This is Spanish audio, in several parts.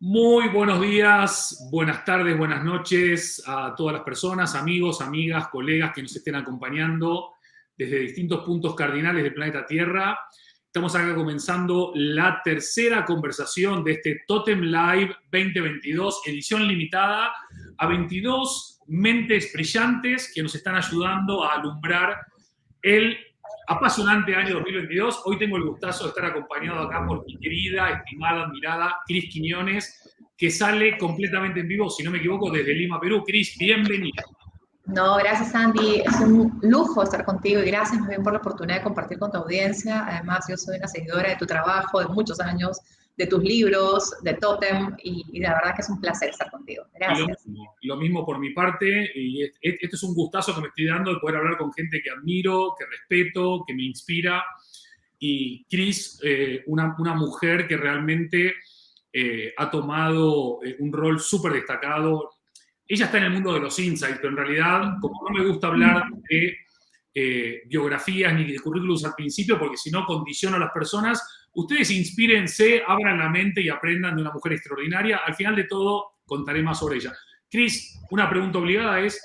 Muy buenos días, buenas tardes, buenas noches a todas las personas, amigos, amigas, colegas que nos estén acompañando desde distintos puntos cardinales del planeta Tierra. Estamos acá comenzando la tercera conversación de este Totem Live 2022, edición limitada a 22 mentes brillantes que nos están ayudando a alumbrar el apasionante año 2022. Hoy tengo el gustazo de estar acompañado acá por mi querida, estimada, admirada Cris Quiñones, que sale completamente en vivo, si no me equivoco, desde Lima, Perú. Cris, bienvenida. No, gracias Andy, es un lujo estar contigo y gracias muy bien por la oportunidad de compartir con tu audiencia. Además, yo soy una seguidora de tu trabajo, de muchos años, de tus libros, de Totem y la verdad que es un placer estar contigo. Gracias. Lo mismo por mi parte, y este es un gustazo que me estoy dando de poder hablar con gente que admiro, que respeto, que me inspira. Y Cris, una mujer que realmente ha tomado un rol súper destacado. Ella está en el mundo de los insights, pero en realidad, como no me gusta hablar de biografías ni de currículums al principio, porque si no condiciono a las personas, ustedes inspírense, abran la mente y aprendan de una mujer extraordinaria. Al final de todo, contaré más sobre ella. Cris, una pregunta obligada es,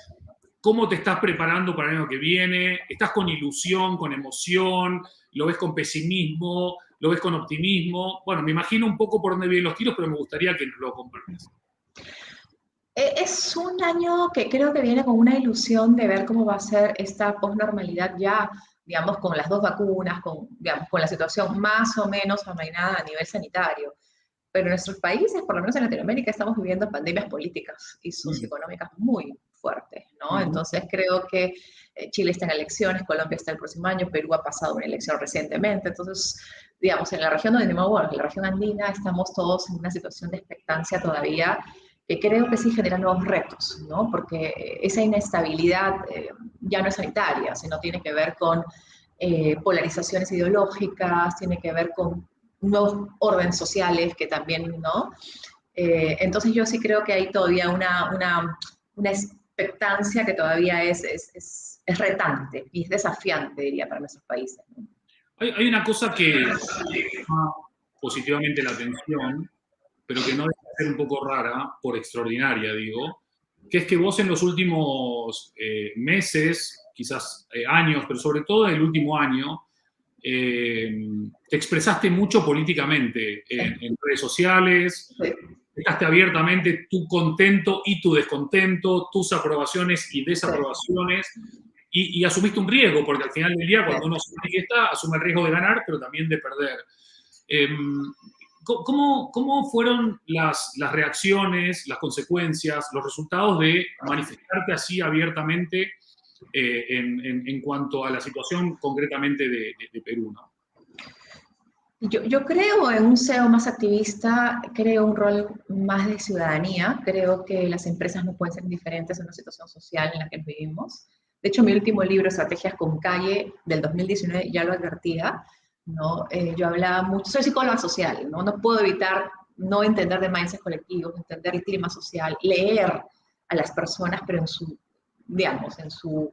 ¿cómo te estás preparando para el año que viene? ¿Estás con ilusión, con emoción? ¿Lo ves con pesimismo? ¿Lo ves con optimismo? Bueno, me imagino un poco por dónde vienen los tiros, pero me gustaría que nos lo compartas. Es un año que creo que viene con una ilusión de ver cómo va a ser esta posnormalidad ya, digamos, con las dos vacunas, digamos, con la situación más o menos amainada a nivel sanitario. Pero en nuestros países, por lo menos en Latinoamérica, estamos viviendo pandemias políticas y socioeconómicas muy fuertes, ¿no? Entonces creo que Chile está en elecciones, Colombia está el próximo año, Perú ha pasado una elección recientemente, entonces, digamos, en la región donde me muevo, en la región andina, estamos todos en una situación de expectancia todavía que creo que sí genera nuevos retos, ¿no? Porque esa inestabilidad ya no es sanitaria, sino tiene que ver con polarizaciones ideológicas, tiene que ver con nuevos órdenes sociales que también, ¿no? Entonces yo sí creo que hay todavía una expectancia que todavía es retante y es desafiante, diría, para nuestros países, ¿no? Hay una cosa que llama positivamente la atención, pero que no deja de ser un poco rara, por extraordinaria, digo, que es que vos en los últimos meses, quizás años, pero sobre todo en el último año, te expresaste mucho políticamente en redes sociales, Sí, dejaste abiertamente tu contento y tu descontento, tus aprobaciones y sí, desaprobaciones, y asumiste un riesgo, porque al final del día, cuando uno se manifiesta, asume el riesgo de ganar, pero también de perder. Eh, ¿Cómo fueron las reacciones, las consecuencias, los resultados de manifestarte así abiertamente en cuanto a la situación concretamente de Perú, ¿no? Yo creo en un SEO más activista, creo un rol más de ciudadanía, creo que las empresas no pueden ser indiferentes en una situación social en la que vivimos. De hecho, mi último libro, Estrategias con Calle, del 2019, ya lo advertía, ¿no? Yo hablaba mucho, soy psicóloga social, ¿no? No puedo evitar no entender de mindset colectivos, entender el clima social, leer a las personas, pero en su, digamos, en su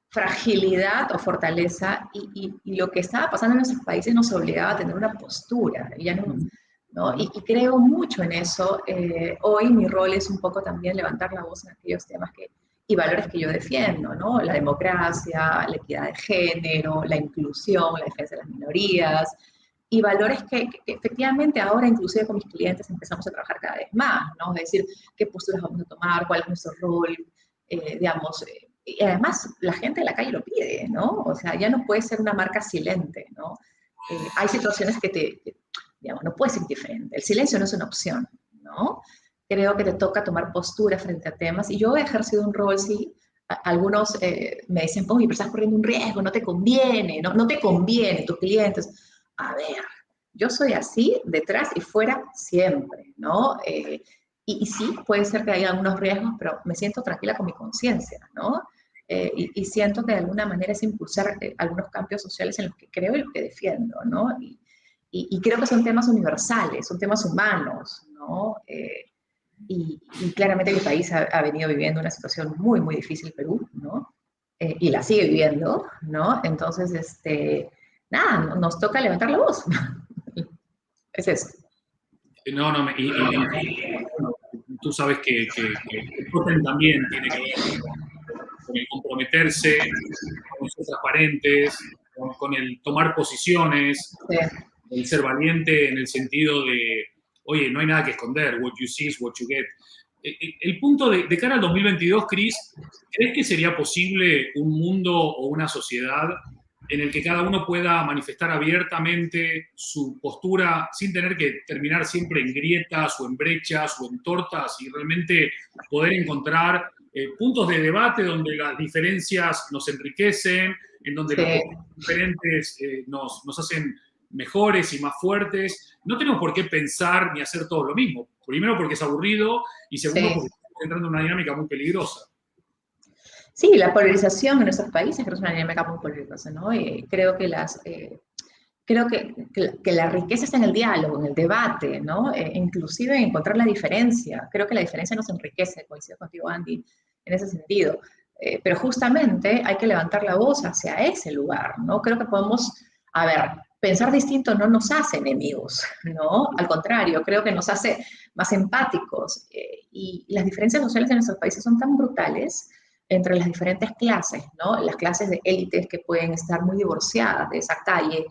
fragilidad o fortaleza y lo que estaba pasando en nuestros países nos obligaba a tener una postura, ya no, ¿no? Y creo mucho en eso. Hoy mi rol es un poco también levantar la voz en aquellos temas y valores que yo defiendo, ¿no? La democracia, la equidad de género, la inclusión, la defensa de las minorías, y valores que efectivamente ahora, inclusive con mis clientes, empezamos a trabajar cada vez más, ¿no? Es decir, qué posturas vamos a tomar, cuál es nuestro rol, digamos, y además la gente de la calle lo pide, ¿no? O sea, ya no puede ser una marca silente, ¿no? Hay situaciones digamos, no puedes ser indiferente. El silencio no es una opción, ¿no? Creo que te toca tomar postura frente a temas y yo he ejercido un rol, sí. Algunos me dicen, pues, pero estás corriendo un riesgo, no te conviene, no te conviene, tus clientes. A ver, yo soy así, detrás y fuera, siempre, ¿no? Y sí, puede ser que haya algunos riesgos, pero me siento tranquila con mi conciencia, ¿no? Y siento que de alguna manera es impulsar algunos cambios sociales en los que creo y los que defiendo, ¿no? Y creo que son temas universales, son temas humanos, ¿no? Y claramente mi país ha venido viviendo una situación muy, muy difícil, Perú, ¿no? Y la sigue viviendo, ¿no? Entonces, nada, nos toca levantar la voz. Es eso. No, no, bueno, tú sabes que el Totem también tiene que ver con el comprometerse, con ser transparentes, con el tomar posiciones, Sí. el ser valiente en el sentido de, oye, no hay nada que esconder, what you see is what you get. El punto de cara al 2022, Chris, ¿crees que sería posible un mundo o una sociedad en el que cada uno pueda manifestar abiertamente su postura sin tener que terminar siempre en grietas o en brechas o en tortas y realmente poder encontrar puntos de debate donde las diferencias nos enriquecen, en donde Sí. los diferentes nos hacen mejores y más fuertes? No tenemos por qué pensar ni hacer todo lo mismo. Primero porque es aburrido y segundo Sí. porque estamos entrando en una dinámica muy peligrosa. Sí, la polarización en nuestros países creo que es una dinámica muy peligrosa, ¿no? Creo que que la riqueza está en el diálogo, en el debate, ¿no? Inclusive en encontrar la diferencia. Creo que la diferencia nos enriquece, coincido contigo, Andy, en ese sentido. Pero justamente hay que levantar la voz hacia ese lugar, ¿no? Creo que podemos, a ver, pensar distinto no nos hace enemigos, ¿no? Al contrario, creo que nos hace más empáticos. Y las diferencias sociales en nuestros países son tan brutales entre las diferentes clases, ¿no? Las clases de élites que pueden estar muy divorciadas de esa calle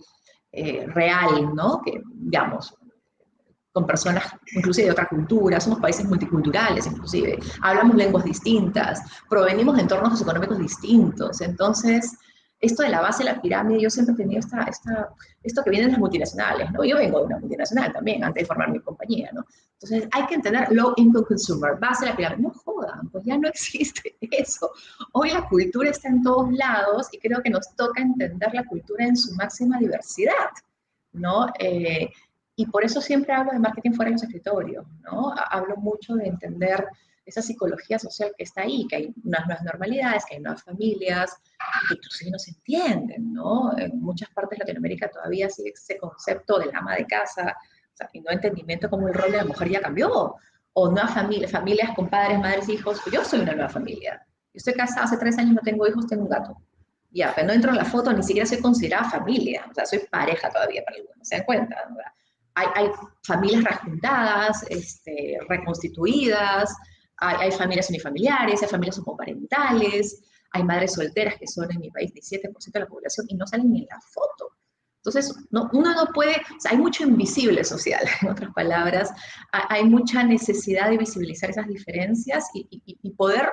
real, ¿no? Que, digamos, con personas inclusive de otra cultura, somos países multiculturales inclusive, hablamos lenguas distintas, provenimos de entornos socioeconómicos distintos, entonces esto de la base de la pirámide, yo siempre he tenido esto que viene de las multinacionales, ¿no? Yo vengo de una multinacional también, antes de formar mi compañía, ¿no? Entonces hay que entender low income consumer, base de la pirámide, no jodan, pues ya no existe eso. Hoy la cultura está en todos lados y creo que nos toca entender la cultura en su máxima diversidad, ¿no? Y por eso siempre hablo de marketing fuera de los escritorios, ¿no? Hablo mucho de entender esa psicología social que está ahí, que hay unas nuevas normalidades, que hay nuevas familias, que inclusive no se entienden, ¿no? En muchas partes de Latinoamérica todavía sigue ese concepto del ama de casa, o sea, y no entendimiento como el rol de la mujer ya cambió, o nuevas familias con padres, madres, hijos. Yo soy una nueva familia. Yo estoy casada hace 3 años, no tengo hijos, tengo un gato. Ya, pero no entro en la foto, ni siquiera soy considerada familia, o sea, soy pareja todavía para algunos, ¿se dan cuenta? ¿No? Hay familias rejuntadas, reconstituidas, hay familias unifamiliares, hay familias homoparentales, hay madres solteras que son en mi país 17% de la población y no salen ni en la foto. Entonces, no, uno no puede, o sea, hay mucho invisible social, en otras palabras, hay mucha necesidad de visibilizar esas diferencias y poder,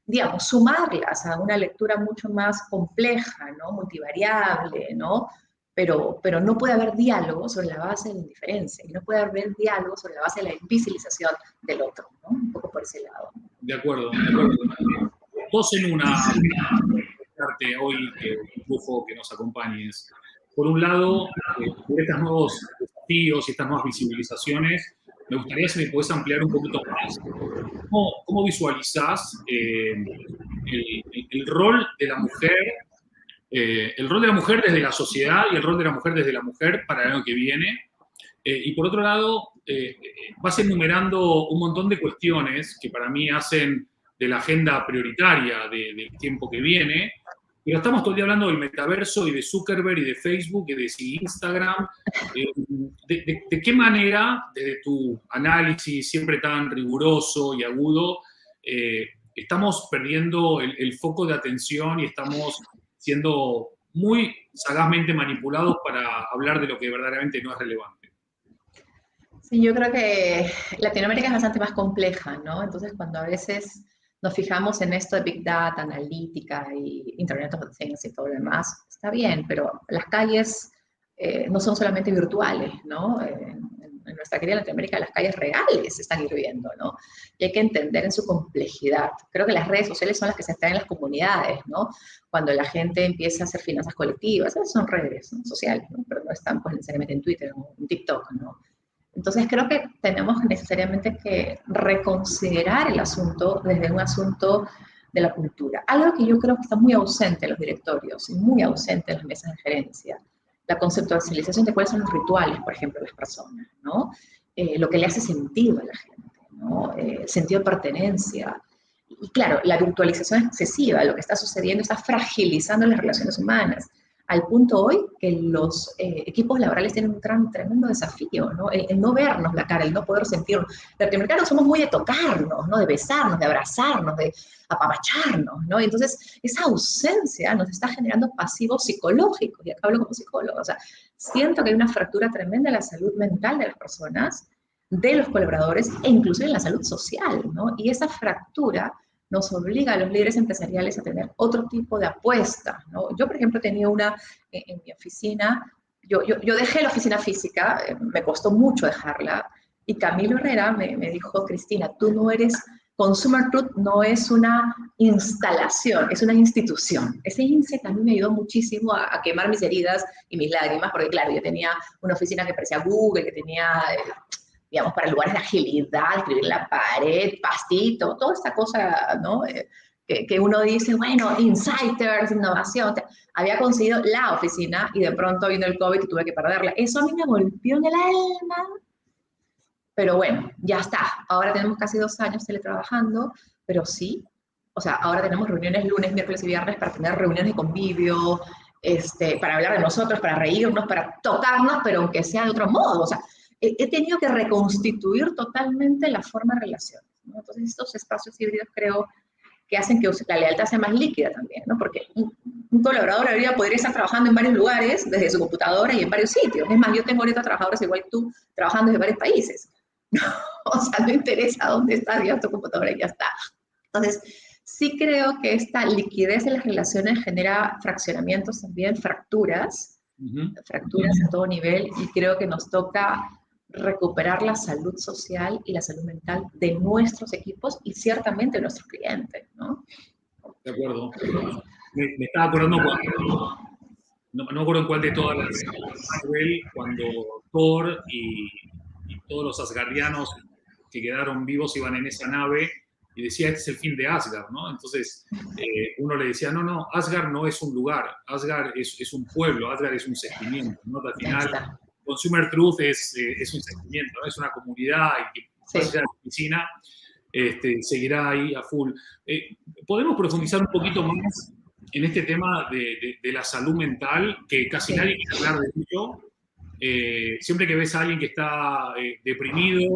digamos, sumarlas a una lectura mucho más compleja, ¿no? Multivariable, ¿no? Pero no puede haber diálogo sobre la base de la indiferencia, y no puede haber diálogo sobre la base de la invisibilización del otro, ¿no? Un poco por ese lado. De acuerdo, de acuerdo. Dos en una, hoy, que un lujo que nos acompañes. Por un lado, por estos nuevos desafíos y estas nuevas visibilizaciones, me gustaría si me podés ampliar un poquito más. ¿Cómo visualizás el rol de la mujer, el rol de la mujer desde la sociedad y el rol de la mujer desde la mujer para el año que viene? Y por otro lado, vas enumerando un montón de cuestiones que para mí hacen de la agenda prioritaria del tiempo que viene, pero estamos todo el día hablando del metaverso y de Zuckerberg y de Facebook y de Instagram. ¿De qué manera, desde tu análisis siempre tan riguroso y agudo, estamos perdiendo el foco de atención y estamos siendo muy sagazmente manipulados para hablar de lo que verdaderamente no es relevante? Sí, yo creo que Latinoamérica es bastante más compleja, ¿no? Entonces, cuando a veces nos fijamos en esto de Big Data, analítica y Internet of Things y todo lo demás, está bien, pero las calles no son solamente virtuales, ¿no? En nuestra querida Latinoamérica las calles reales se están hirviendo, ¿no? Y hay que entender en su complejidad. Creo que las redes sociales son las que se están en las comunidades, ¿no? Cuando la gente empieza a hacer finanzas colectivas, esas son redes, ¿no? Sociales, ¿no? Pero no están pues necesariamente en Twitter o en TikTok, ¿no? Entonces creo que tenemos necesariamente que reconsiderar el asunto desde un asunto de la cultura. Algo que yo creo que está muy ausente en los directorios y muy ausente en las mesas de gerencia. La conceptualización de cuáles son los rituales, por ejemplo, de las personas, ¿no? Lo que le hace sentido a la gente, ¿no? Sentido de pertenencia. Y claro, la virtualización excesiva, lo que está sucediendo está fragilizando las relaciones humanas. al punto hoy que los equipos laborales tienen un tremendo desafío, ¿no? El no vernos la cara, el no poder sentirnos. Latinoamericanos somos muy de tocarnos, ¿no? De besarnos, de abrazarnos, de apapacharnos, ¿no? Y entonces esa ausencia nos está generando pasivos psicológicos, y acá hablo como psicólogo, o sea, siento que hay una fractura tremenda en la salud mental de las personas, de los colaboradores e incluso en la salud social, ¿no? Y esa fractura nos obliga a los líderes empresariales a tener otro tipo de apuesta, ¿no? Yo, por ejemplo, tenía una en mi oficina, yo dejé la oficina física, me costó mucho dejarla, y Camilo Herrera me dijo, Cristina, tú no eres, Consumer Truth no es una instalación, es una institución. Ese insight a mí me ayudó muchísimo a quemar mis heridas y mis lágrimas, porque claro, yo tenía una oficina que parecía Google, que tenía digamos, para lugares de agilidad, escribir en la pared, pastito, toda esta cosa, ¿no? Que uno dice, bueno, insiders, innovación. Había conseguido la oficina y de pronto vino el COVID y tuve que perderla. Eso a mí me golpeó en el alma. Pero bueno, ya está. Ahora tenemos casi 2 años teletrabajando, pero sí. O sea, ahora tenemos reuniones lunes, miércoles y viernes para tener reuniones de convivio, para hablar de nosotros, para reírnos, para tocarnos, pero aunque sea de otro modo. O sea, he tenido que reconstituir totalmente la forma de relaciones, ¿no? Entonces, estos espacios híbridos creo que hacen que la lealtad sea más líquida también, ¿no? Porque un colaborador ahorita podría estar trabajando en varios lugares, desde su computadora y en varios sitios. Es más, yo tengo ahorita trabajadores igual que tú, trabajando desde varios países. O sea, no interesa dónde estás, ya tu computadora y ya está. Entonces, sí creo que esta liquidez de las relaciones genera fraccionamientos también, fracturas en todo nivel, y creo que nos toca recuperar la salud social y la salud mental de nuestros equipos y ciertamente de nuestros clientes, ¿no? De acuerdo. Me estaba acordando cuando, no me acuerdo en cuál de todas las Marvel, cuando Thor y todos los asgardianos que quedaron vivos iban en esa nave y decía, este es el fin de Asgard, ¿no? Entonces uno le decía, no, Asgard no es un lugar, Asgard es un pueblo, Asgard es un sentimiento, ¿no? Al final, Consumer Truth es un sentimiento, ¿no? Es una comunidad y que más allá de la oficina seguirá ahí a full. ¿Podemos profundizar un poquito más en este tema de la salud mental, que casi nadie quiere hablar de ello? Siempre que ves a alguien que está deprimido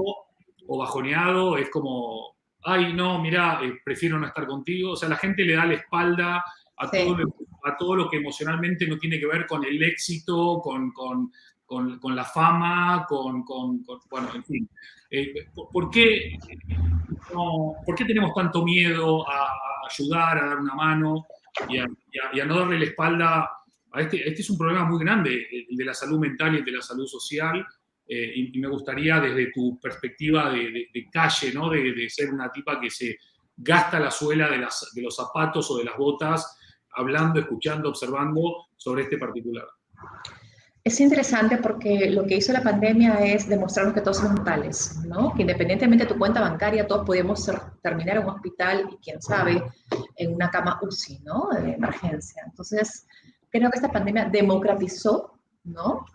o bajoneado, es como, ay, no, mira, prefiero no estar contigo. O sea, la gente le da la espalda a todo lo que emocionalmente no tiene que ver con el éxito, con la fama, bueno, en fin. ¿Por qué tenemos tanto miedo a ayudar, a dar una mano y a no darle la espalda a este es un problema muy grande, el de la salud mental y el de la salud social, y me gustaría desde tu perspectiva de calle, ¿no? De ser una tipa que se gasta la suela de los zapatos o de las botas, hablando, escuchando, observando sobre este particular. Es interesante porque lo que hizo la pandemia es demostrarnos que todos somos tales, ¿no? Que independientemente de tu cuenta bancaria, todos podemos terminar en un hospital y, quién sabe, en una cama UCI, ¿no? De emergencia. Entonces, creo que esta pandemia democratizó, ¿no?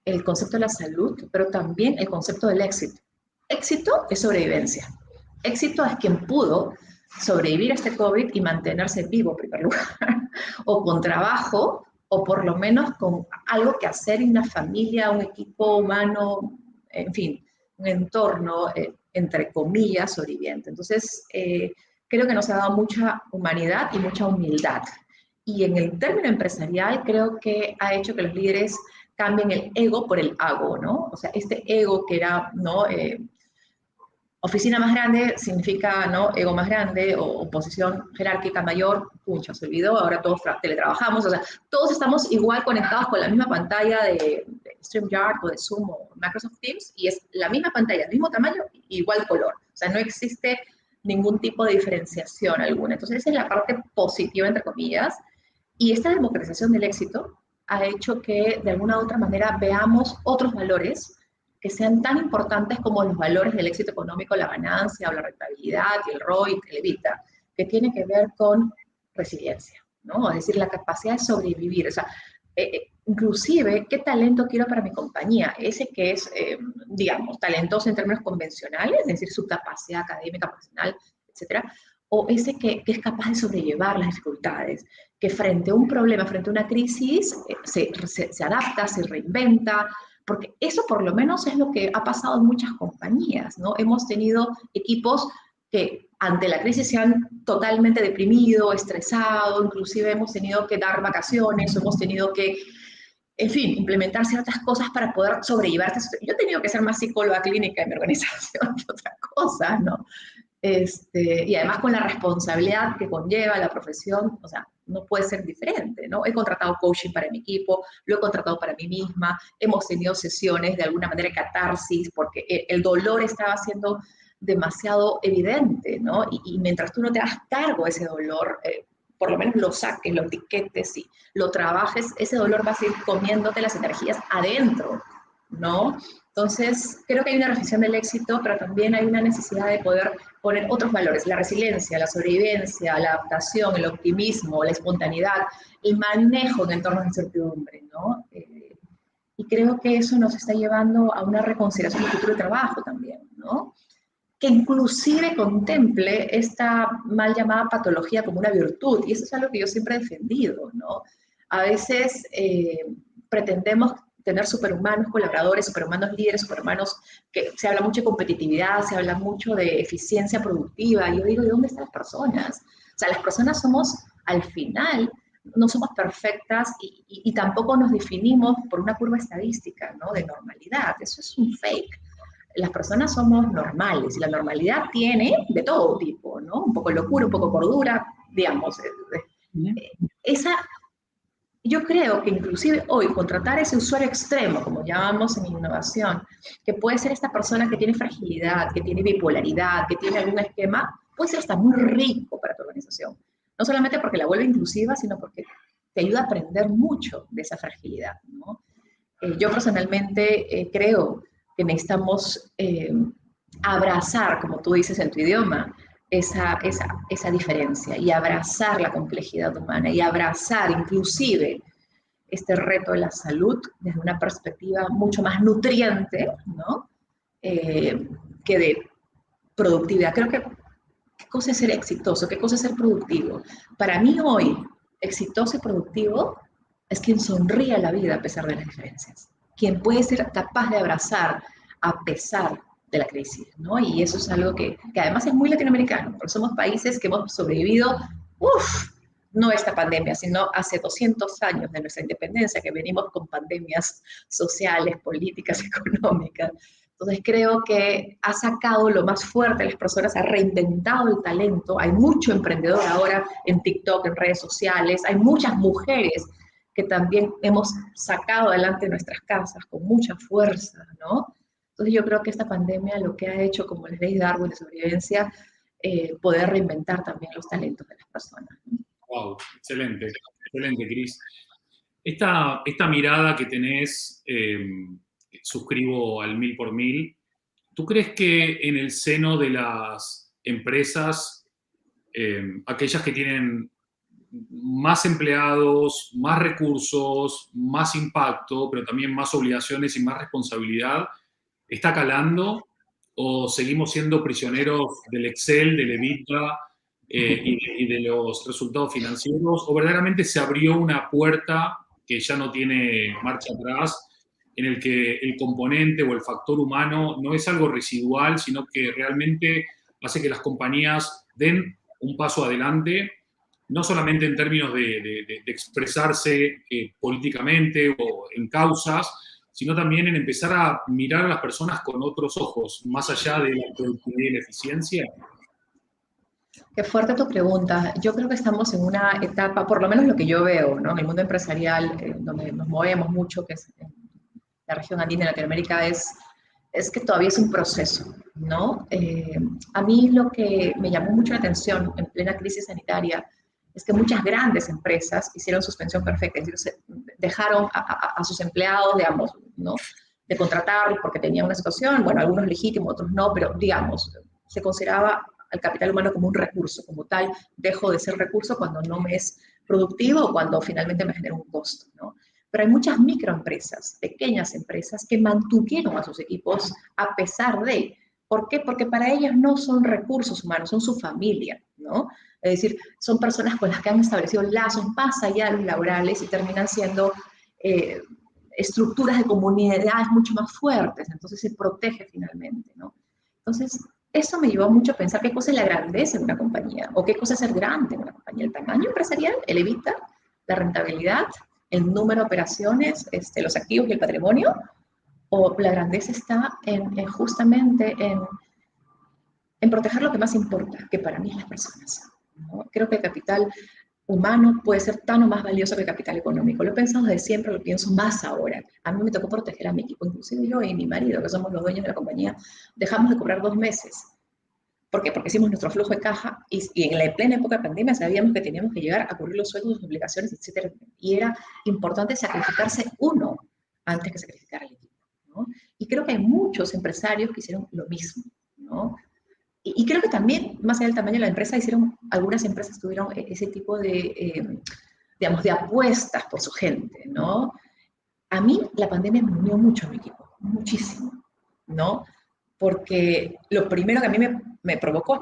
El concepto de la salud, pero también el concepto del éxito. Éxito es sobrevivencia. Éxito es quien pudo sobrevivir a este COVID y mantenerse vivo, en primer lugar, o con trabajo, o por lo menos con algo que hacer en una familia, un equipo humano, en fin, un entorno, entre comillas, sobreviviente. Entonces, creo que nos ha dado mucha humanidad y mucha humildad. Y en el término empresarial, creo que ha hecho que los líderes cambien el ego por el hago, ¿no? O sea, este ego que era, ¿no? Oficina más grande significa, ¿no? Ego más grande o posición jerárquica mayor, pucha, se olvidó, ahora todos teletrabajamos, o sea, todos estamos igual conectados con la misma pantalla de StreamYard o de Zoom o Microsoft Teams, y es la misma pantalla, el mismo tamaño, igual color. O sea, no existe ningún tipo de diferenciación alguna. Entonces, esa es la parte positiva, entre comillas, y esta democratización del éxito ha hecho que, de alguna u otra manera, veamos otros valores que sean tan importantes como los valores del éxito económico, la ganancia o la rentabilidad y el ROI, el EBITDA, que tiene que ver con resiliencia, ¿no? Es decir, la capacidad de sobrevivir. O sea, inclusive, ¿qué talento quiero para mi compañía? Ese que es, digamos, talentoso en términos convencionales, es decir, su capacidad académica, profesional, etcétera, o ese que es capaz de sobrellevar las dificultades, que frente a un problema, frente a una crisis, se adapta, se reinventa, porque eso por lo menos es lo que ha pasado en muchas compañías, ¿no? Hemos tenido equipos que ante la crisis se han totalmente deprimido, estresado, inclusive hemos tenido que dar vacaciones, hemos tenido que, en fin, implementar ciertas cosas para poder sobrellevar. Yo he tenido que ser más psicóloga clínica en mi organización que otra cosa, ¿no? Y además con la responsabilidad que conlleva la profesión, o sea, no puede ser diferente, ¿no? He contratado coaching para mi equipo, lo he contratado para mí misma, hemos tenido sesiones de alguna manera de catarsis, porque el dolor estaba siendo demasiado evidente, ¿no? Y mientras tú no te hagas cargo de ese dolor, por lo menos lo saques, lo etiquetes y lo trabajes, ese dolor va a seguir comiéndote las energías adentro, ¿no? Entonces, creo que hay una reflexión del éxito, pero también hay una necesidad de poder poner otros valores, la resiliencia, la sobrevivencia, la adaptación, el optimismo, la espontaneidad, el manejo en entornos de incertidumbre, ¿no? Y creo que eso nos está llevando a una reconsideración del futuro de trabajo también, ¿no? Que inclusive contemple esta mal llamada patología como una virtud, y eso es algo que yo siempre he defendido, ¿no? A veces pretendemos tener superhumanos colaboradores, superhumanos líderes, superhumanos, que se habla mucho de competitividad, se habla mucho de eficiencia productiva, y yo digo, ¿de dónde están las personas? O sea, las personas somos, al final, no somos perfectas y tampoco nos definimos por una curva estadística, ¿no? De normalidad, eso es un fake. Las personas somos normales y la normalidad tiene de todo tipo, ¿no? Un poco locura, un poco cordura, digamos. Esa, yo creo que inclusive hoy contratar ese usuario extremo, como llamamos en innovación, que puede ser esta persona que tiene fragilidad, que tiene bipolaridad, que tiene algún esquema, puede ser hasta muy rico para tu organización. No solamente porque la vuelve inclusiva, sino porque te ayuda a aprender mucho de esa fragilidad, ¿no? Yo personalmente creo que necesitamos abrazar, como tú dices en tu idioma, esa diferencia y abrazar la complejidad humana y abrazar inclusive este reto de la salud desde una perspectiva mucho más nutriente, ¿no? Que de productividad. Creo que qué cosa es ser exitoso, qué cosa es ser productivo. Para mí hoy, exitoso y productivo es quien sonríe a la vida a pesar de las diferencias, quien puede ser capaz de abrazar a pesar de la crisis, ¿no? Y eso es algo que además es muy latinoamericano, porque somos países que hemos sobrevivido, no esta pandemia, sino hace 200 años de nuestra independencia, que venimos con pandemias sociales, políticas, económicas. Entonces creo que ha sacado lo más fuerte de las personas, ha reinventado el talento. Hay mucho emprendedor ahora en TikTok, en redes sociales. Hay muchas mujeres que también hemos sacado adelante nuestras casas con mucha fuerza, ¿no? Entonces yo creo que esta pandemia lo que ha hecho, como les ley Darwin de sobrevivencia, poder reinventar también los talentos de las personas, ¿no? Wow, excelente, excelente, Cris. Esta mirada que tenés, suscribo al 1000%. ¿Tú crees que en el seno de las empresas, aquellas que tienen más empleados, más recursos, más impacto, pero también más obligaciones y más responsabilidad, está calando? ¿O seguimos siendo prisioneros del Excel, del EBITDA y de los resultados financieros? ¿O verdaderamente se abrió una puerta que ya no tiene marcha atrás, en el que el componente o el factor humano no es algo residual, sino que realmente hace que las compañías den un paso adelante, no solamente en términos de expresarse políticamente o en causas, sino también en empezar a mirar a las personas con otros ojos, más allá de la productividad y la eficiencia? Qué fuerte tu pregunta. Yo creo que estamos en una etapa, por lo menos lo que yo veo, ¿no? En el mundo empresarial, donde nos movemos mucho, que es en la región andina de Latinoamérica, es que todavía es un proceso, ¿no? A mí lo que me llamó mucho la atención en plena crisis sanitaria es que muchas grandes empresas hicieron suspensión perfecta, es decir, dejaron a sus empleados, digamos, ¿no? De contratarlos porque tenían una situación, bueno, algunos legítimos, otros no, pero digamos, se consideraba al capital humano como un recurso, como tal, dejo de ser recurso cuando no me es productivo o cuando finalmente me genera un costo, ¿no? Pero hay muchas microempresas, pequeñas empresas, que mantuvieron a sus equipos a pesar de. ¿Por qué? Porque para ellas no son recursos humanos, son su familia, ¿no? ¿no? Es decir, son personas con las que han establecido lazos más allá de los laborales y terminan siendo estructuras de comunidades mucho más fuertes, entonces se protege finalmente, ¿no? Entonces, eso me llevó mucho a pensar qué cosa es la grandeza en una compañía, o qué cosa es ser grande en una compañía. El tamaño empresarial, el EBITDA, la rentabilidad, el número de operaciones, los activos y el patrimonio, o la grandeza está justamente en proteger lo que más importa, que para mí es las personas, ¿no? Creo que el capital humano puede ser tan o más valioso que el capital económico. Lo he pensado desde siempre, lo pienso más ahora. A mí me tocó proteger a mi equipo, inclusive yo y mi marido, que somos los dueños de la compañía, dejamos de cobrar 2 meses. ¿Por qué? Porque hicimos nuestro flujo de caja y en la plena época de pandemia sabíamos que teníamos que llegar a cubrir los sueldos, las obligaciones, etc. Y era importante sacrificarse uno antes que sacrificar al equipo, ¿no? Y creo que hay muchos empresarios que hicieron lo mismo, ¿no? Y creo que también, más allá del tamaño de la empresa, algunas empresas tuvieron ese tipo de, digamos, de apuestas por su gente, ¿no? A mí la pandemia me unió mucho a mi equipo, muchísimo, ¿no? Porque lo primero que a mí me provocó es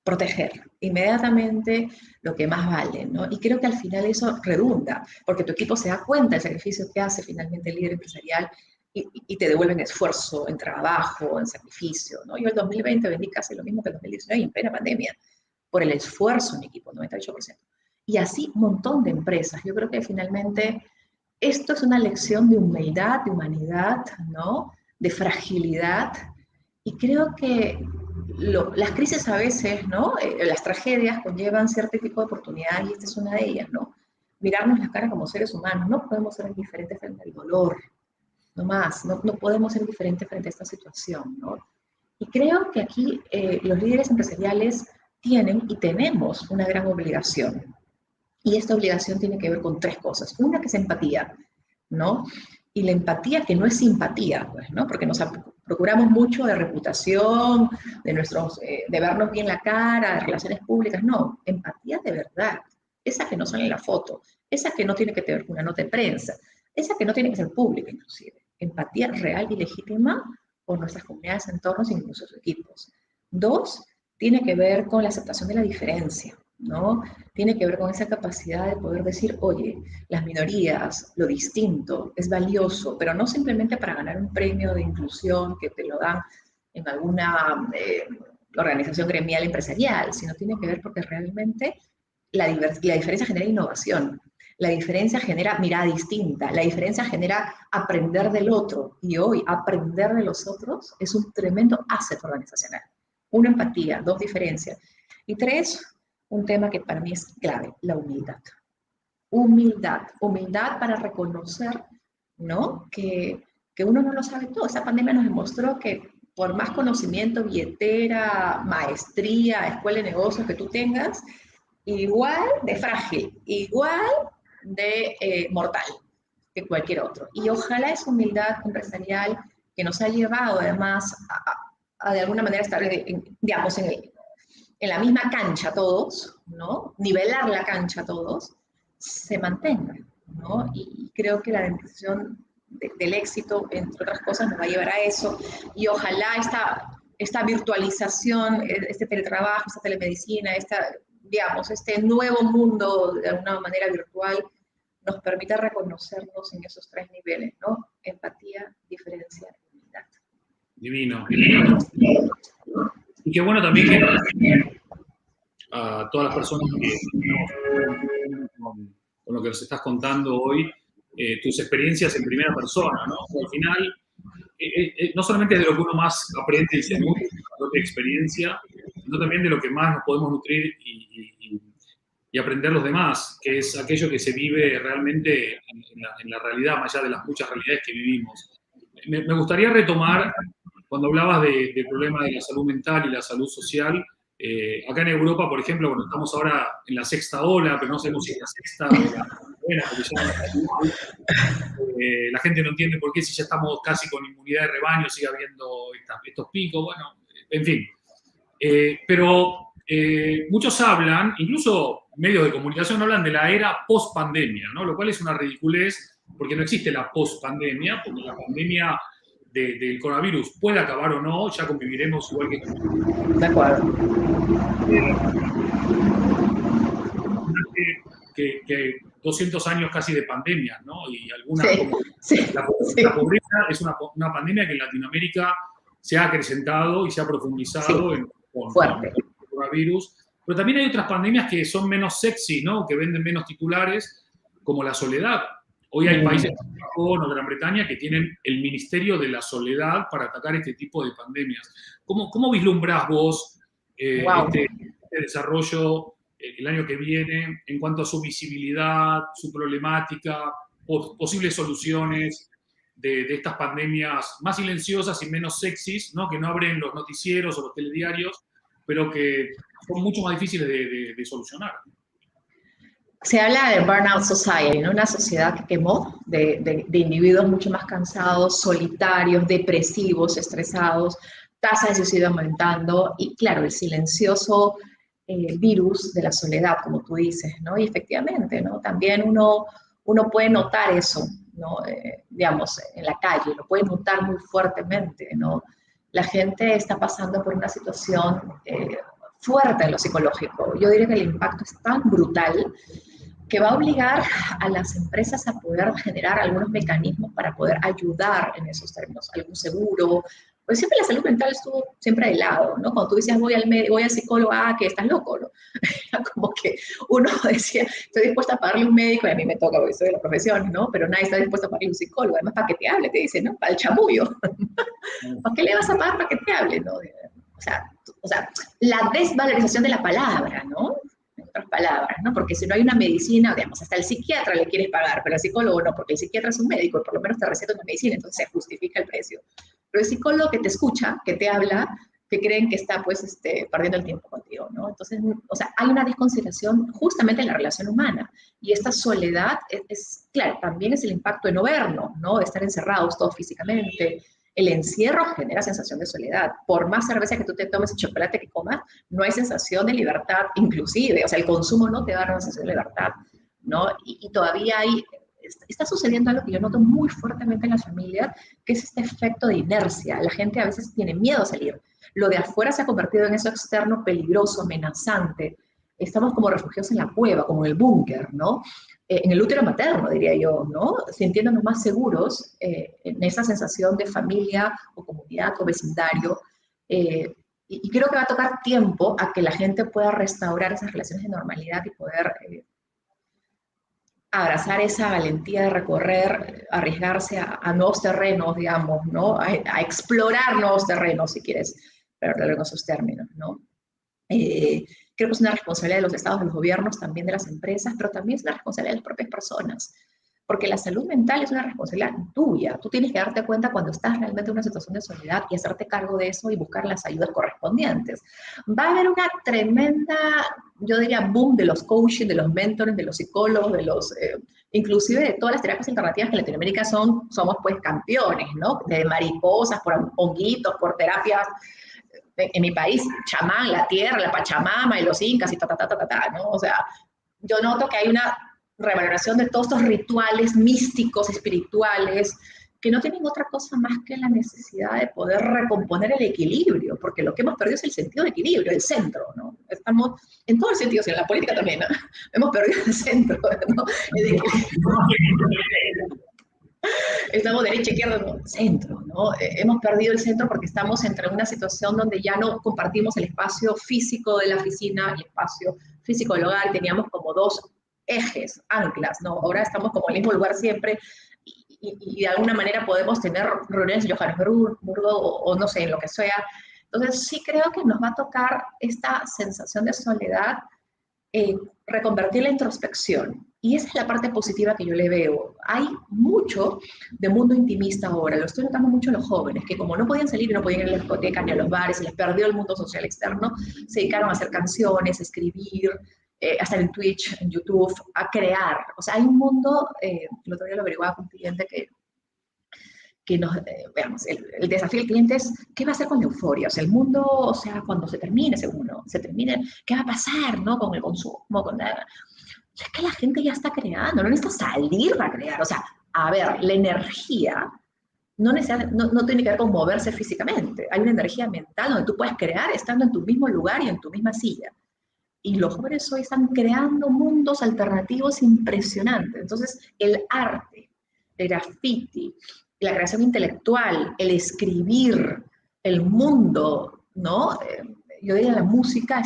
proteger inmediatamente lo que más vale, ¿no? Y creo que al final eso redunda, porque tu equipo se da cuenta del sacrificio que hace finalmente el líder empresarial y te devuelven esfuerzo, en trabajo, en sacrificio, ¿no? Yo el 2020 vendí casi lo mismo que el 2019 en plena pandemia, por el esfuerzo en mi equipo, 98%. Y así un montón de empresas. Yo creo que finalmente esto es una lección de humildad, de humanidad, ¿no? De fragilidad. Y creo que las crisis a veces, ¿no? Las tragedias conllevan cierto tipo de oportunidad y esta es una de ellas, ¿no? Mirarnos la cara como seres humanos. No podemos ser indiferentes frente al dolor, no más. No podemos ser indiferentes frente a esta situación, ¿no? Y creo que aquí los líderes empresariales tienen y tenemos una gran obligación. Y esta obligación tiene que ver con 3 cosas. Una que es empatía, ¿no? Y la empatía que no es simpatía, pues, ¿no? Porque nos procuramos mucho de reputación, de vernos bien la cara, de relaciones públicas. No, empatía de verdad. Esa que no sale en la foto, esa que no tiene que ver con una nota de prensa, esa que no tiene que ser pública inclusive. Empatía real y legítima por nuestras comunidades, entornos e incluso sus equipos. 2, tiene que ver con la aceptación de la diferencia, ¿no? Tiene que ver con esa capacidad de poder decir, oye, las minorías, lo distinto, es valioso, pero no simplemente para ganar un premio de inclusión que te lo dan en alguna organización gremial empresarial, sino tiene que ver porque realmente la diferencia genera innovación, la diferencia genera mirada distinta, la diferencia genera aprender del otro, y hoy aprender de los otros es un tremendo asset organizacional. 1, empatía, 2, diferencia, y 3, un tema que para mí es clave, la humildad. Humildad para reconocer, ¿no? Que uno no lo sabe todo. Esta pandemia nos demostró que por más conocimiento, billetera, maestría, escuela de negocios que tú tengas, igual de frágil, igual de mortal que cualquier otro. Y ojalá esa humildad empresarial que nos ha llevado además a de alguna manera estar, digamos, en la misma cancha todos, ¿no? Nivelar la cancha todos, se mantenga, ¿no? Y creo que la demostración del éxito, entre otras cosas, nos va a llevar a eso. Y ojalá esta virtualización, este teletrabajo, esta telemedicina, digamos, este nuevo mundo de alguna manera virtual, nos permita reconocernos en esos 3 niveles, ¿no? Empatía, diferencia y humildad. Divino. Y qué bueno también que a todas las personas que con lo que nos estás contando hoy, tus experiencias en primera persona, ¿no? Al final, no solamente de lo que uno más aprende y se nutre de la propia experiencia, sino también de lo que más nos podemos nutrir y aprender los demás, que es aquello que se vive realmente en la realidad, más allá de las muchas realidades que vivimos. Me gustaría retomar, cuando hablabas del problema de la salud mental y la salud social, acá en Europa, por ejemplo, cuando estamos ahora en la 6ª ola, pero no sabemos si es la 6ª o la 9ª, porque ya la gente no entiende por qué si ya estamos casi con inmunidad de rebaño sigue habiendo estos picos, bueno, en fin. Pero muchos hablan, incluso medios de comunicación hablan de la era post-pandemia, ¿no? Lo cual es una ridiculez, porque no existe la post-pandemia, porque la pandemia del coronavirus puede acabar o no, ya conviviremos igual que... De acuerdo. Que 200 años casi de pandemia, ¿no? Y algunas Sí, como sí, sí. la pobreza es una pandemia que en Latinoamérica se ha acrecentado y se ha profundizado Sí, con fuerte. el coronavirus. Pero también hay otras pandemias que son menos sexy, ¿no? Que venden menos titulares, como la soledad. Hoy hay países como Japón o Gran Bretaña que tienen el Ministerio de la Soledad para atacar este tipo de pandemias. ¿Cómo vislumbrás vos Wow. este desarrollo el año que viene en cuanto a su visibilidad, su problemática, posibles soluciones de estas pandemias más silenciosas y menos sexys, ¿no? Que no abren los noticieros o los telediarios, pero que son mucho más difíciles de solucionar? Se habla de Burnout Society, ¿no? Una sociedad que quemó de individuos mucho más cansados, solitarios, depresivos, estresados, tasa de suicidio aumentando y, claro, el silencioso virus de la soledad, como tú dices, ¿no? Y efectivamente, ¿no? También uno puede notar eso, ¿no? Digamos, en la calle, lo puede notar muy fuertemente, ¿no? La gente está pasando por una situación fuerte en lo psicológico. Yo diría que el impacto es tan brutal que va a obligar a las empresas a poder generar algunos mecanismos para poder ayudar en esos términos, algún seguro, pues siempre la salud mental estuvo siempre de lado, ¿no? Cuando tú decías voy al médico, voy al psicólogo, que estás loco, ¿no? Era como que uno decía, estoy dispuesta a pagarle un médico, y a mí me toca porque soy de la profesión, ¿no? Pero nadie está dispuesto a pagarle un psicólogo, además para que te hable, te dice, ¿no? Para el chamullo. ¿Para qué le vas a pagar para que te hable, no? O sea, la desvalorización de la palabra, ¿no? En otras palabras, ¿no? Porque si no hay una medicina, digamos, hasta el psiquiatra le quieres pagar, pero al psicólogo no, porque el psiquiatra es un médico y por lo menos te receta una medicina, entonces se justifica el precio. Pero el psicólogo que te escucha, que te habla, que creen que está, pues, perdiendo el tiempo contigo, ¿no? Entonces, o sea, hay una desconsideración justamente en la relación humana. Y esta soledad claro, también es el impacto de no vernos, ¿no? De estar encerrados todos físicamente. El encierro genera sensación de soledad. Por más cerveza que tú te tomes y chocolate que comas, no hay sensación de libertad, inclusive. O sea, el consumo no te da una sensación de libertad, ¿no? Y todavía está sucediendo algo que yo noto muy fuertemente en las familias, que es este efecto de inercia. La gente a veces tiene miedo a salir. Lo de afuera se ha convertido en eso externo peligroso, amenazante. Estamos como refugiados en la cueva, como en el búnker, ¿no? En el útero materno, diría yo, ¿no? Sintiéndonos más seguros en esa sensación de familia o comunidad o vecindario. Y creo que va a tocar tiempo a que la gente pueda restaurar esas relaciones de normalidad y poder abrazar esa valentía de recorrer, arriesgarse a nuevos terrenos, digamos, ¿no? A explorar nuevos terrenos, si quieres, pero en esos términos, ¿no? Creo que es una responsabilidad de los estados, de los gobiernos, también de las empresas, pero también es una responsabilidad de las propias personas, porque la salud mental es una responsabilidad tuya. Tú tienes que darte cuenta cuando estás realmente en una situación de soledad y hacerte cargo de eso y buscar las ayudas correspondientes. Va a haber una tremenda, yo diría, boom de los coaching, de los mentores, de los psicólogos, de los, inclusive de todas las terapias alternativas que en Latinoamérica somos pues campeones, ¿no? De mariposas, por honguitos, por terapias en mi país, chamán, la tierra, la pachamama y los incas y ¿no? O sea, yo noto que hay una revaloración de todos estos rituales místicos, espirituales, que no tienen otra cosa más que la necesidad de poder recomponer el equilibrio, porque lo que hemos perdido es el sentido de equilibrio, el centro, ¿no? Estamos, en todos los sentidos, en la política también, ¿no? Hemos perdido el centro, ¿no? Estamos derecha, izquierda, no, centro, ¿no? Hemos perdido el centro porque estamos entre una situación donde ya no compartimos el espacio físico de la oficina y el espacio físico del hogar, teníamos como dos ejes, anclas, ¿no? Ahora estamos como en el mismo lugar siempre y de alguna manera podemos tener reuniones en Johannesburgo o no sé, en lo que sea. Entonces sí creo que nos va a tocar esta sensación de soledad, reconvertir la introspección. Y esa es la parte positiva que yo le veo. Hay mucho de mundo intimista ahora, lo estoy notando mucho en los jóvenes, que como no podían salir y no podían ir a la discoteca ni a los bares, se les perdió el mundo social externo, se dedicaron a hacer canciones, a escribir, a estar en Twitch, en YouTube, a crear. O sea, hay un mundo, el otro día lo averiguaba con un cliente que nos, veamos, el desafío del cliente es, ¿qué va a hacer con la euforia? O sea, el mundo, o sea, cuando se termine, según uno, se termine, ¿qué va a pasar, no? Con el consumo, con la... Es que la gente ya está creando, no necesita salir para crear. O sea, a ver, la energía no tiene que ver con moverse físicamente. Hay una energía mental donde tú puedes crear estando en tu mismo lugar y en tu misma silla. Y los jóvenes hoy están creando mundos alternativos impresionantes. Entonces, el arte, el graffiti, la creación intelectual, el escribir, el mundo, ¿no? Yo diría la música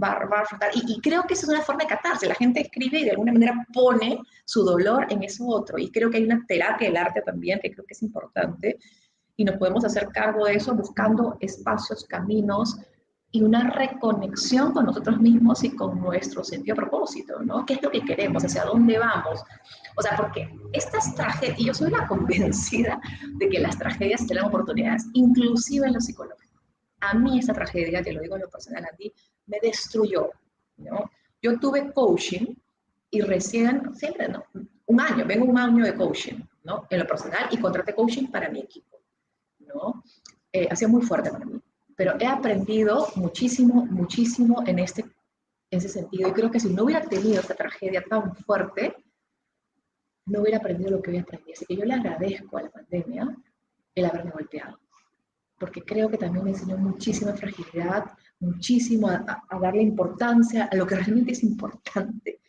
va a afrontar. Y creo que esa es una forma de catarse. La gente escribe y de alguna manera pone su dolor en eso otro. Y creo que hay una terapia del arte también que creo que es importante. Y nos podemos hacer cargo de eso buscando espacios, caminos, y una reconexión con nosotros mismos y con nuestro sentido de propósito, ¿no? ¿Qué es lo que queremos? ¿Hacia dónde vamos? O sea, porque estas tragedias, y yo soy la convencida de que las tragedias te dan oportunidades, inclusive en lo psicológico. A mí esa tragedia, te lo digo en lo personal, a ti, me destruyó, ¿no? Yo tuve coaching y recién, siempre, ¿no? Vengo un año de coaching, ¿no? En lo personal, y contraté coaching para mi equipo, ¿no? Ha sido muy fuerte para mí, pero he aprendido muchísimo, muchísimo en ese sentido, y creo que si no hubiera tenido esta tragedia tan fuerte, no hubiera aprendido lo que hoy aprendí. Así que yo le agradezco a la pandemia el haberme golpeado, porque creo que también me enseñó muchísima fragilidad, muchísimo a darle importancia a lo que realmente es importante.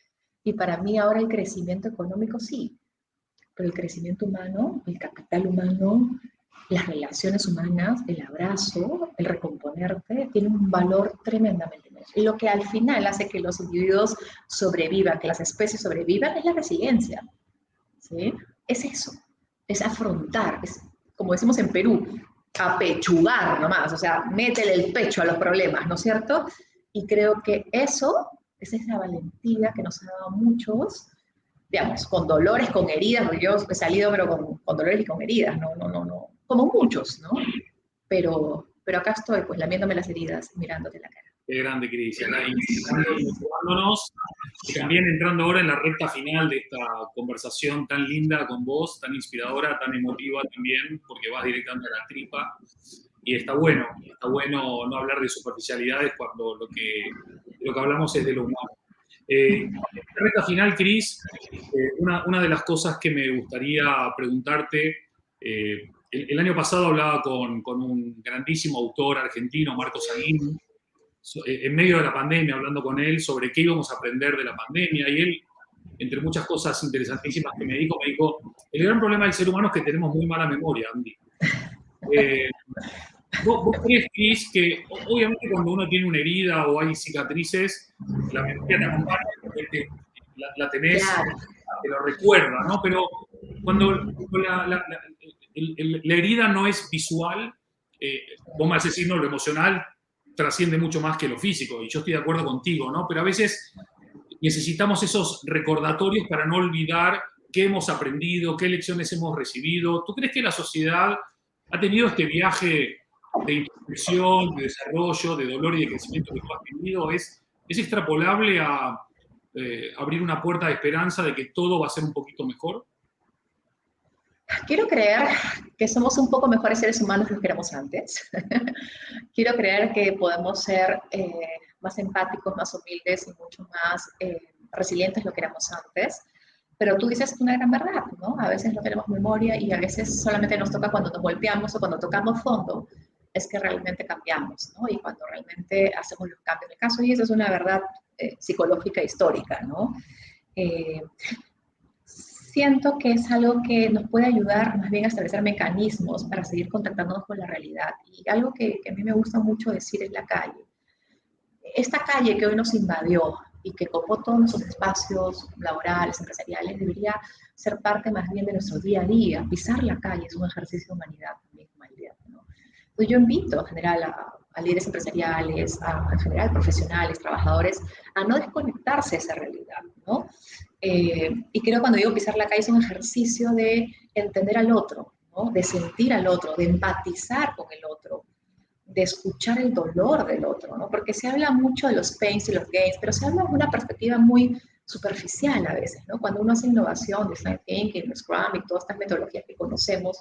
Y para mí ahora el crecimiento económico sí, pero el crecimiento humano, el capital humano, las relaciones humanas, el abrazo, el recomponerte, tiene un valor tremendamente inmenso. Y lo que al final hace que los individuos sobrevivan, que las especies sobrevivan, es la resiliencia, ¿sí? Es eso, es afrontar, es, como decimos en Perú, apechugar nomás, o sea, métele el pecho a los problemas, ¿no es cierto? Y creo que esa es la valentía que nos ha dado a muchos, digamos, con dolores, con heridas, porque yo he salido pero con dolores y con heridas, no, como muchos, ¿no? Pero acá estoy, pues, lamiéndome las heridas, mirándote la cara. Qué grande, Cris. Acá inspirándonos y también entrando ahora en la recta final de esta conversación tan linda con vos, tan inspiradora, tan emotiva también, porque vas directamente a la tripa. Y está bueno no hablar de superficialidades cuando lo que hablamos es de lo humano. En la recta final, Cris, una de las cosas que me gustaría preguntarte, el año pasado hablaba con un grandísimo autor argentino, Marcos Aguín, en medio de la pandemia, hablando con él sobre qué íbamos a aprender de la pandemia, y él, entre muchas cosas interesantísimas que me dijo, el gran problema del ser humano es que tenemos muy mala memoria, Andy. ¿Vos crees, Cris, que obviamente cuando uno tiene una herida o hay cicatrices, la memoria te acompaña, la tenés, Claro. te lo recuerda, ¿no? Pero cuando la herida no es visual, vos me vas a decir, no, lo emocional trasciende mucho más que lo físico, y yo estoy de acuerdo contigo, ¿no? Pero a veces necesitamos esos recordatorios para no olvidar qué hemos aprendido, qué lecciones hemos recibido. ¿Tú crees que la sociedad ha tenido este viaje de introspección, de desarrollo, de dolor y de crecimiento que tú has tenido? ¿Es extrapolable a abrir una puerta de esperanza de que todo va a ser un poquito mejor? Quiero creer que somos un poco mejores seres humanos de los que éramos antes. Quiero creer que podemos ser más empáticos, más humildes y mucho más resilientes de lo que éramos antes. Pero tú dices una gran verdad, ¿no? A veces no tenemos memoria y a veces solamente nos toca cuando nos golpeamos o cuando tocamos fondo, es que realmente cambiamos, ¿no? Y cuando realmente hacemos los cambios. En el caso, y eso es una verdad psicológica histórica, ¿no? Siento que es algo que nos puede ayudar más bien a establecer mecanismos para seguir contactándonos con la realidad. Y algo que a mí me gusta mucho decir es la calle. Esta calle que hoy nos invadió y que copó todos nuestros espacios laborales, empresariales, debería ser parte más bien de nuestro día a día. Pisar la calle es un ejercicio de humanidad también, ¿no? Entonces yo invito en general a líderes empresariales, en general profesionales, trabajadores, a no desconectarse de esa realidad, ¿no? Y creo que cuando digo pisar la calle es un ejercicio de entender al otro, ¿no? De sentir al otro, de empatizar con el otro, de escuchar el dolor del otro, ¿no? Porque se habla mucho de los pains y los gains, pero se habla de una perspectiva muy superficial a veces, ¿no? Cuando uno hace innovación, design thinking, Scrum y todas estas metodologías que conocemos,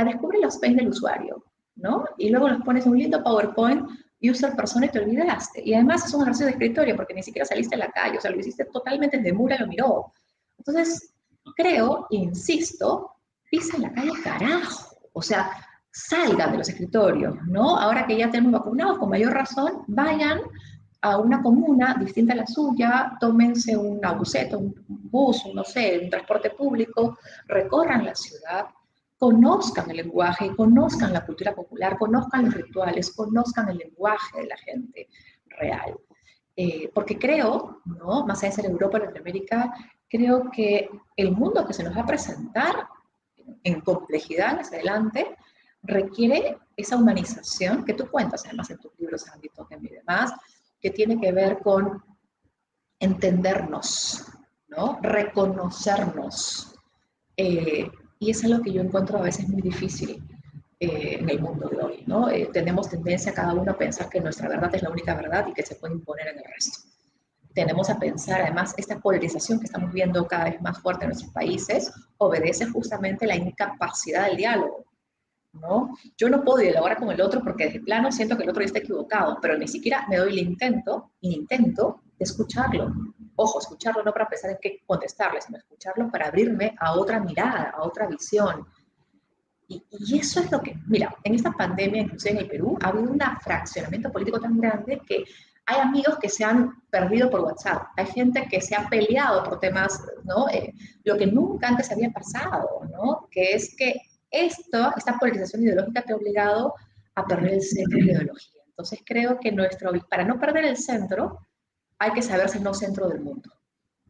descubre los pains del usuario, ¿no? Y luego los pones en un lindo PowerPoint, user persona y te olvidaste. Y además es un ejercicio de escritorio porque ni siquiera saliste a la calle, o sea, lo hiciste totalmente desde Mura, lo miró. Entonces, creo, insisto, pisen la calle, carajo. O sea, salgan de los escritorios, ¿no? Ahora que ya tenemos vacunados, con mayor razón, vayan a una comuna distinta a la suya, tómense un autobús, un bus, no sé, un transporte público, recorran la ciudad, conozcan el lenguaje, conozcan la cultura popular, conozcan los rituales, conozcan el lenguaje de la gente real. Porque creo, ¿no? Más allá de ser Europa o Latinoamérica, creo que el mundo que se nos va a presentar en complejidad hacia adelante requiere esa humanización que tú cuentas además en tus libros, Andy Totem y demás, que tiene que ver con entendernos, ¿no? Reconocernos. Y es algo que yo encuentro a veces muy difícil en el mundo de hoy, ¿no? Tenemos tendencia cada uno a pensar que nuestra verdad es la única verdad y que se puede imponer en el resto. Tenemos a pensar, además, esta polarización que estamos viendo cada vez más fuerte en nuestros países obedece justamente a la incapacidad del diálogo, ¿no? Yo no puedo dialogar con el otro porque de plano siento que el otro ya está equivocado, pero ni siquiera me doy el intento de escucharlo. Ojo, escucharlo no para pensar en qué contestarle, sino escucharlo para abrirme a otra mirada, a otra visión. Y eso es lo que, mira, en esta pandemia, inclusive en el Perú, ha habido un fraccionamiento político tan grande que hay amigos que se han perdido por WhatsApp, hay gente que se ha peleado por temas, ¿no? Lo que nunca antes había pasado, ¿no? Que es que esta polarización ideológica te ha obligado a perder el centro de la ideología. Entonces creo que para no perder el centro, hay que saberse no centro del mundo,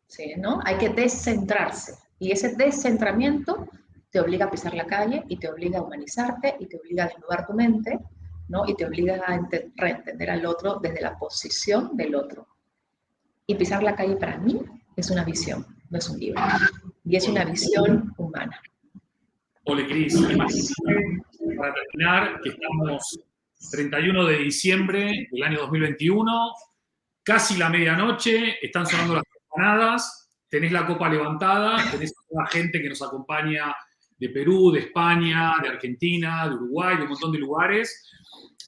¿sí? ¿No? Hay que descentrarse. Y ese descentramiento te obliga a pisar la calle y te obliga a humanizarte y te obliga a desnudar tu mente, ¿no? Y te obliga a reentender al otro desde la posición del otro. Y pisar la calle para mí es una visión, no es un libro. Y es una visión humana. Ole, Cris, para terminar, que estamos 31 de diciembre del año 2021, casi la medianoche, están sonando las campanadas, tenés la copa levantada, tenés a toda la gente que nos acompaña de Perú, de España, de Argentina, de Uruguay, de un montón de lugares,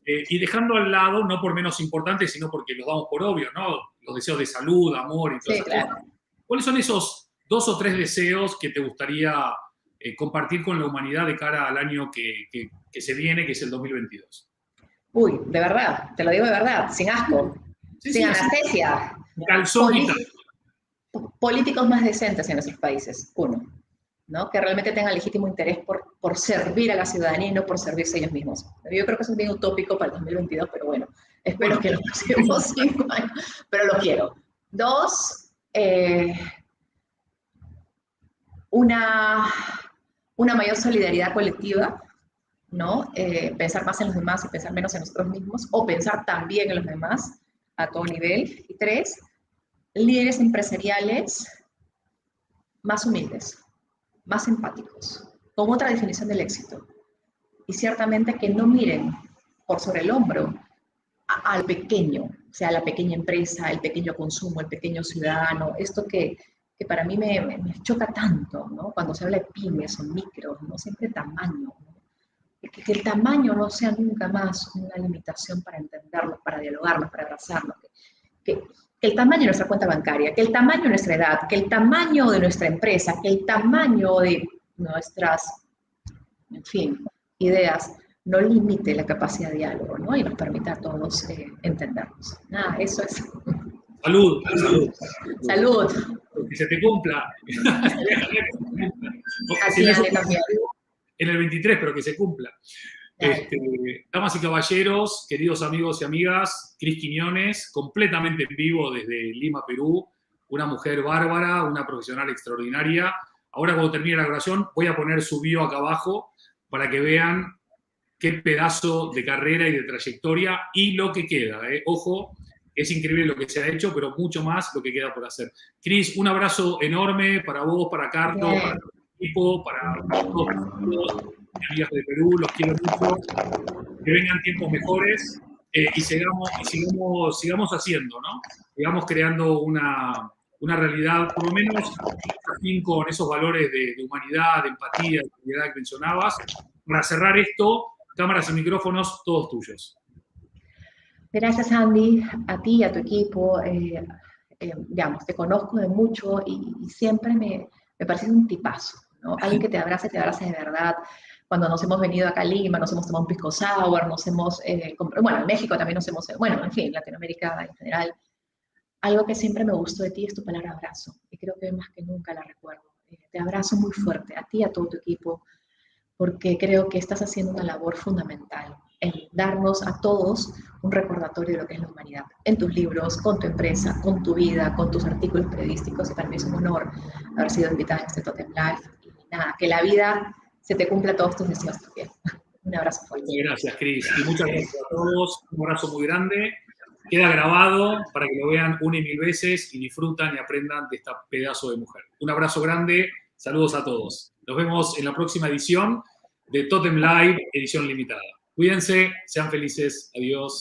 y dejando al lado, no por menos importante, sino porque los damos por obvio, ¿no? Los deseos de salud, amor y todas esas cosas. ¿Cuáles son esos 2 o 3 deseos que te gustaría compartir con la humanidad de cara al año que se viene, que es el 2022? Uy, de verdad, te lo digo de verdad, sin asco, sin anestesia. Calzón y tal. Políticos más decentes en nuestros países, uno, ¿no? Que realmente tengan legítimo interés por servir a la ciudadanía y no por servirse ellos mismos. Yo creo que eso es bien utópico para el 2022, pero bueno, espero que los próximos 5 años, pero lo quiero. 2, una mayor solidaridad colectiva, ¿no? Pensar más en los demás y pensar menos en nosotros mismos, o pensar también en los demás a todo nivel. Y 3, líderes empresariales más humildes, más empáticos, con otra definición del éxito. Y ciertamente que no miren por sobre el hombro al pequeño, o sea, la pequeña empresa, el pequeño consumo, el pequeño ciudadano, esto que para mí me choca tanto, ¿no? Cuando se habla de pymes o micros, ¿no? Siempre tamaño, ¿no? Que el tamaño no sea nunca más una limitación para entendernos, para dialogarnos, para abrazarnos, que el tamaño de nuestra cuenta bancaria, que el tamaño de nuestra edad, que el tamaño de nuestra empresa, que el tamaño de nuestras, en fin, ideas, no limite la capacidad de diálogo, ¿no? Y nos permita a todos entendernos. Nada, eso es. Salud, salud. Salud. Que se te cumpla. Así es también. En el 23, pero que se cumpla. Damas y caballeros, queridos amigos y amigas, Cris Quiñones, completamente en vivo desde Lima, Perú, una mujer bárbara, una profesional extraordinaria. Ahora, cuando termine la grabación, voy a poner su bio acá abajo para que vean qué pedazo de carrera y de trayectoria y lo que queda. Ojo, es increíble lo que se ha hecho, pero mucho más lo que queda por hacer. Cris, un abrazo enorme para vos, para Carlos, para el equipo, para todos los amigas de Perú, los quiero mucho. Que vengan tiempos mejores y sigamos haciendo, ¿no? Sigamos creando una realidad, por lo menos, afín con esos valores de humanidad, de empatía, de solidaridad que mencionabas. Para cerrar esto, cámaras y micrófonos, todos tuyos. Gracias, Andy, a ti y a tu equipo. Digamos, te conozco de mucho y siempre me parece un tipazo, ¿no? Alguien que te abrace de verdad. Cuando nos hemos venido acá a Lima, nos hemos tomado un pisco sour, nos hemos, bueno, en México también nos hemos, bueno, en fin, Latinoamérica en general. Algo que siempre me gustó de ti es tu palabra abrazo, y creo que más que nunca la recuerdo. Te abrazo muy fuerte, a ti y a todo tu equipo, porque creo que estás haciendo una labor fundamental en darnos a todos un recordatorio de lo que es la humanidad. En tus libros, con tu empresa, con tu vida, con tus artículos periodísticos, y para mí es un honor haber sido invitada a este Totem Live. Y nada, que la vida se te cumpla todos tus deseos también. Un abrazo fuerte. Muchas gracias, Cris. Y muchas gracias a todos. Un abrazo muy grande. Queda grabado para que lo vean una y mil veces y disfrutan y aprendan de esta pedazo de mujer. Un abrazo grande. Saludos a todos. Nos vemos en la próxima edición de Totem Live, edición limitada. Cuídense, sean felices. Adiós.